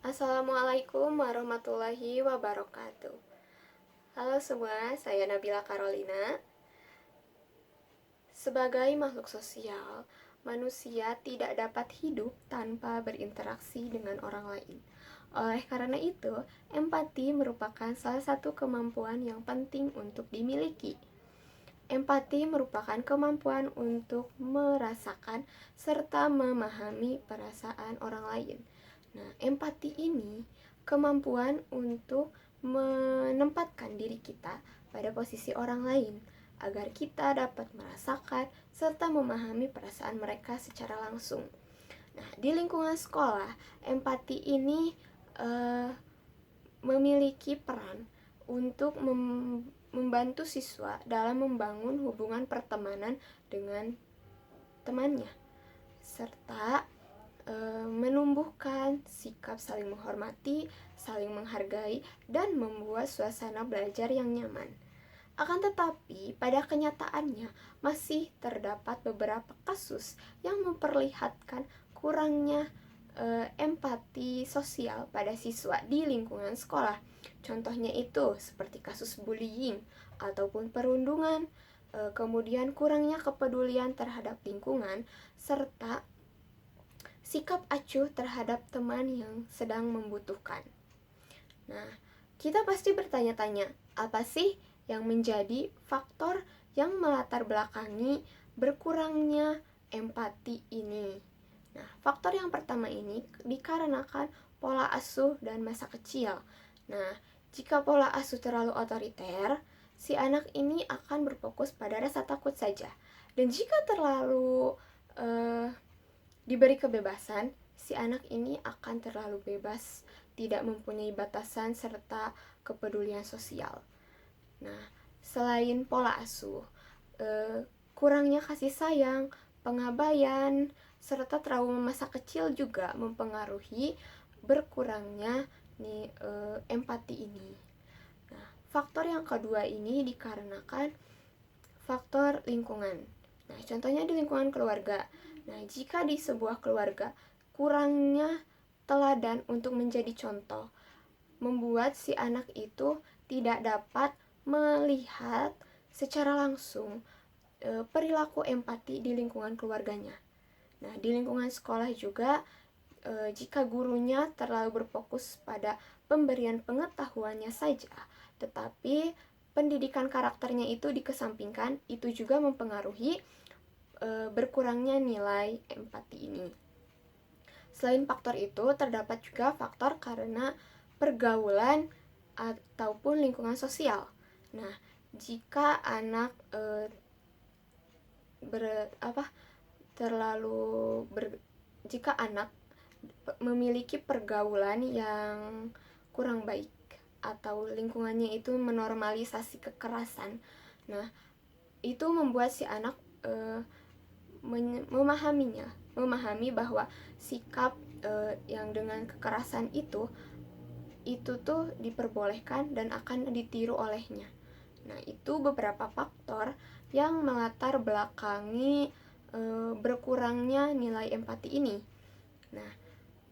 Assalamualaikum warahmatullahi wabarakatuh. Halo semua, saya Nabila Carolina. Sebagai makhluk sosial, manusia tidak dapat hidup tanpa berinteraksi dengan orang lain. Oleh karena itu, empati merupakan salah satu kemampuan yang penting untuk dimiliki. Empati merupakan kemampuan untuk merasakan serta memahami perasaan orang lain. Nah, empati ini kemampuan untuk menempatkan diri kita pada posisi orang lain agar kita dapat merasakan serta memahami perasaan mereka secara langsung. Nah, di lingkungan sekolah, empati ini memiliki peran untuk membantu siswa dalam membangun hubungan pertemanan dengan temannya, serta menumbuhkan sikap saling menghormati, saling menghargai, dan membuat suasana belajar yang nyaman. Akan tetapi, pada kenyataannya masih terdapat beberapa kasus yang memperlihatkan kurangnya empati sosial pada siswa di lingkungan sekolah. Contohnya itu seperti kasus bullying ataupun perundungan, kemudian kurangnya kepedulian terhadap lingkungan, serta sikap acuh terhadap teman yang sedang membutuhkan. Nah, kita pasti bertanya-tanya, apa sih yang menjadi faktor yang melatar belakangi berkurangnya empati ini? Nah, faktor yang pertama ini dikarenakan pola asuh dan masa kecil. Nah, jika pola asuh terlalu otoriter, si anak ini akan berfokus pada rasa takut saja. Dan jika terlalu diberi kebebasan, si anak ini akan terlalu bebas, tidak mempunyai batasan serta kepedulian sosial. Nah, selain pola asuh, kurangnya kasih sayang, pengabaian, serta trauma masa kecil juga mempengaruhi berkurangnya empati ini. Nah, faktor yang kedua ini dikarenakan faktor lingkungan. Nah, contohnya di lingkungan keluarga. Nah, jika di sebuah keluarga kurangnya teladan untuk menjadi contoh, membuat si anak itu tidak dapat melihat secara langsung perilaku empati di lingkungan keluarganya. Nah, di lingkungan sekolah juga, jika gurunya terlalu berfokus pada pemberian pengetahuannya saja, tetapi pendidikan karakternya itu dikesampingkan, itu juga mempengaruhi berkurangnya nilai empati ini. Selain faktor itu, terdapat juga faktor karena pergaulan ataupun lingkungan sosial. Nah, jika anak jika anak memiliki pergaulan yang kurang baik atau lingkungannya itu menormalisasi kekerasan, nah itu membuat si anak memahami bahwa sikap yang dengan kekerasan itu tuh diperbolehkan dan akan ditiru olehnya. Nah, itu beberapa faktor yang melatar belakangi berkurangnya nilai empati ini. Nah,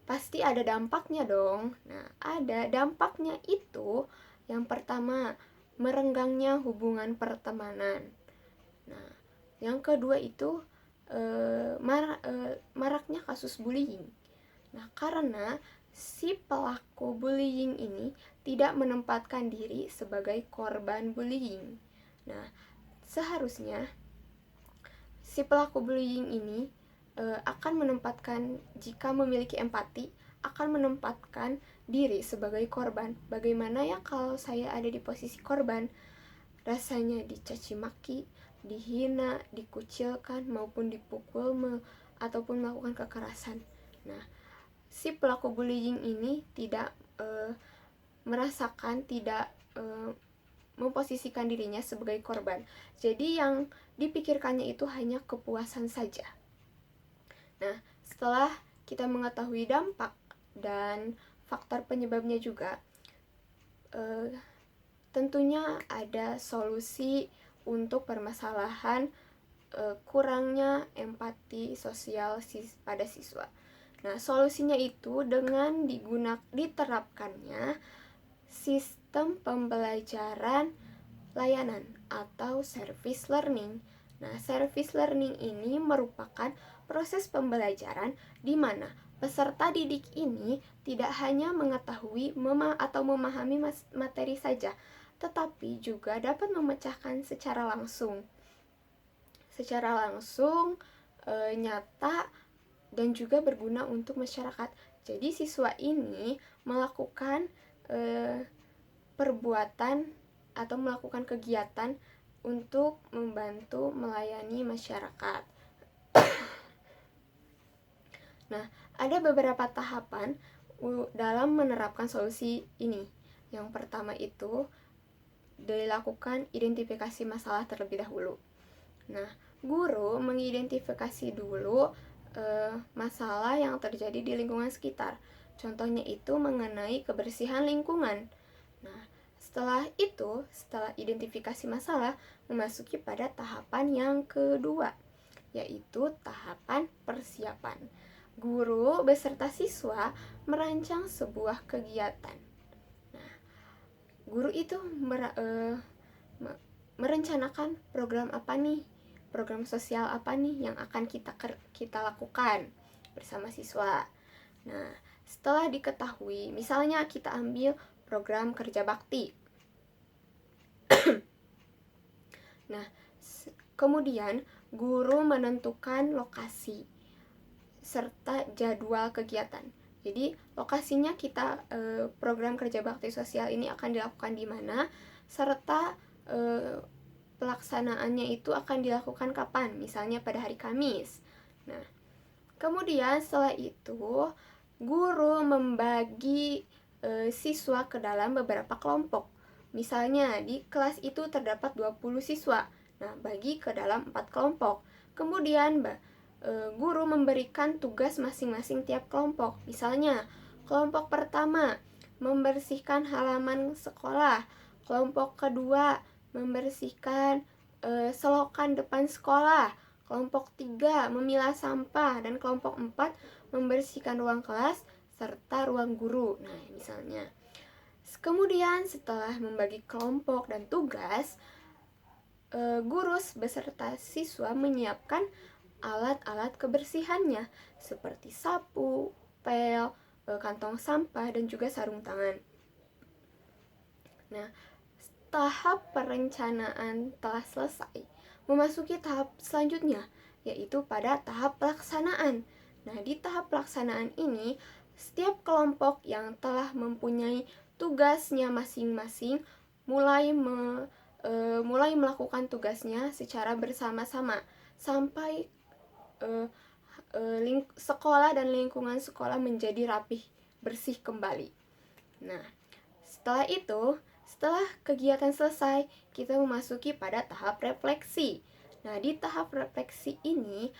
pasti ada dampaknya dong. Nah, ada dampaknya itu. Yang pertama, merenggangnya hubungan pertemanan. Nah, yang kedua itu maraknya kasus bullying. Nah, karena si pelaku bullying ini tidak menempatkan diri sebagai korban bullying. Nah, seharusnya si pelaku bullying ini akan menempatkan, jika memiliki empati, akan menempatkan diri sebagai korban. Bagaimana ya kalau saya ada di posisi korban? Rasanya dicaci maki, dihina, dikucilkan, maupun dipukul ataupun melakukan kekerasan. Nah, si pelaku bullying ini tidak merasakan, tidak memposisikan dirinya sebagai korban. Jadi yang dipikirkannya itu hanya kepuasan saja. Nah, setelah kita mengetahui dampak dan faktor penyebabnya juga, tentunya ada solusi untuk permasalahan kurangnya empati sosial pada siswa. Nah, solusinya itu dengan diterapkannya sistem pembelajaran layanan atau service learning. Nah, service learning ini merupakan proses pembelajaran di mana peserta didik ini tidak hanya mengetahui atau memahami materi saja, tetapi juga dapat memecahkan secara langsung, nyata, dan juga berguna untuk masyarakat. Jadi siswa ini melakukan perbuatan atau melakukan kegiatan untuk membantu melayani masyarakat. Nah, ada beberapa tahapan dalam menerapkan solusi ini. Yang pertama itu dilakukan identifikasi masalah terlebih dahulu. Nah, guru mengidentifikasi dulu masalah yang terjadi di lingkungan sekitar. Contohnya itu mengenai kebersihan lingkungan. Nah, setelah identifikasi masalah, memasuki pada tahapan yang kedua, yaitu tahapan persiapan. Guru beserta siswa merancang sebuah kegiatan. Nah, guru itu merencanakan program apa nih, program sosial apa nih yang akan kita lakukan bersama siswa. Nah, setelah diketahui, misalnya kita ambil program kerja bakti. Nah, kemudian guru menentukan lokasi serta jadwal kegiatan. Jadi lokasinya program kerja bakti sosial ini akan dilakukan di mana, serta pelaksanaannya itu akan dilakukan kapan, misalnya pada hari Kamis. Nah, kemudian setelah itu guru membagi siswa ke dalam beberapa kelompok. Misalnya di kelas itu terdapat 20 siswa. Nah, bagi ke dalam 4 kelompok. Kemudian guru memberikan tugas masing-masing tiap kelompok. Misalnya, kelompok pertama membersihkan halaman sekolah, kelompok kedua membersihkan selokan depan sekolah, kelompok 3 memilah sampah, dan kelompok 4 membersihkan ruang kelas serta ruang guru. Nah, misalnya. Kemudian setelah membagi kelompok dan tugas, guru beserta siswa menyiapkan alat-alat kebersihannya seperti sapu, pel, kantong sampah, dan juga sarung tangan. Nah, tahap perencanaan telah selesai. Memasuki tahap selanjutnya, yaitu pada tahap pelaksanaan. Nah, di tahap pelaksanaan ini, setiap kelompok yang telah mempunyai tugasnya masing-masing mulai melakukan tugasnya secara bersama-sama sampai sekolah dan lingkungan sekolah menjadi rapih, bersih kembali. Nah, setelah kegiatan selesai, kita memasuki pada tahap refleksi. Nah, di tahap refleksi ini,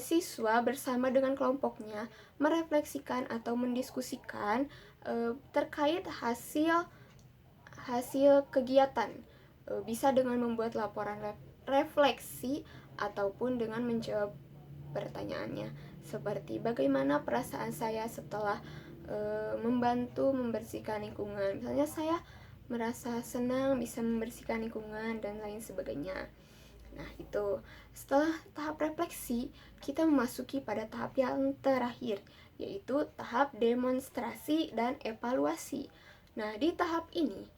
siswa bersama dengan kelompoknya merefleksikan atau mendiskusikan terkait hasil kegiatan. Bisa dengan membuat laporan refleksi ataupun dengan menjawab pertanyaannya, seperti bagaimana perasaan saya setelah membantu membersihkan lingkungan. Misalnya, saya merasa senang bisa membersihkan lingkungan dan lain sebagainya. Nah, itu setelah tahap refleksi, kita memasuki pada tahap yang terakhir, yaitu tahap demonstrasi dan evaluasi. Nah, di tahap ini,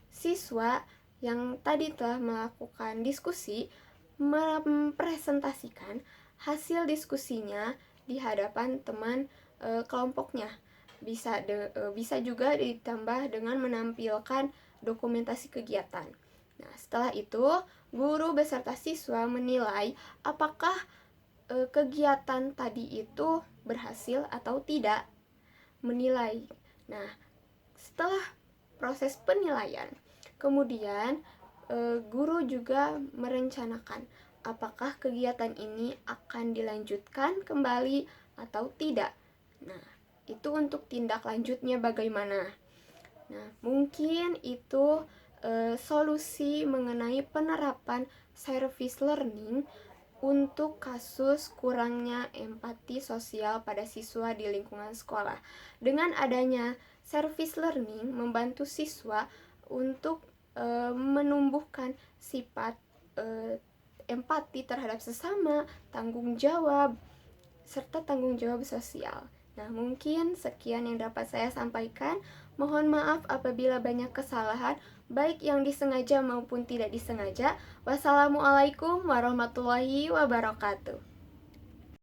siswa yang tadi telah melakukan diskusi mempresentasikan hasil diskusinya di hadapan teman kelompoknya. Bisa juga ditambah dengan menampilkan dokumentasi kegiatan. Nah, setelah itu, guru beserta siswa menilai apakah kegiatan tadi itu berhasil atau tidak. Menilai. Nah, setelah proses penilaian, kemudian guru juga merencanakan apakah kegiatan ini akan dilanjutkan kembali atau tidak. Nah, itu untuk tindak lanjutnya bagaimana. Nah, mungkin itu solusi mengenai penerapan service learning untuk kasus kurangnya empati sosial pada siswa di lingkungan sekolah. Dengan adanya service learning membantu siswa untuk menumbuhkan sifat empati terhadap sesama, tanggung jawab, serta tanggung jawab sosial. Nah, mungkin sekian yang dapat saya sampaikan. Mohon maaf apabila banyak kesalahan, baik yang disengaja maupun tidak disengaja. Wassalamualaikum warahmatullahi wabarakatuh.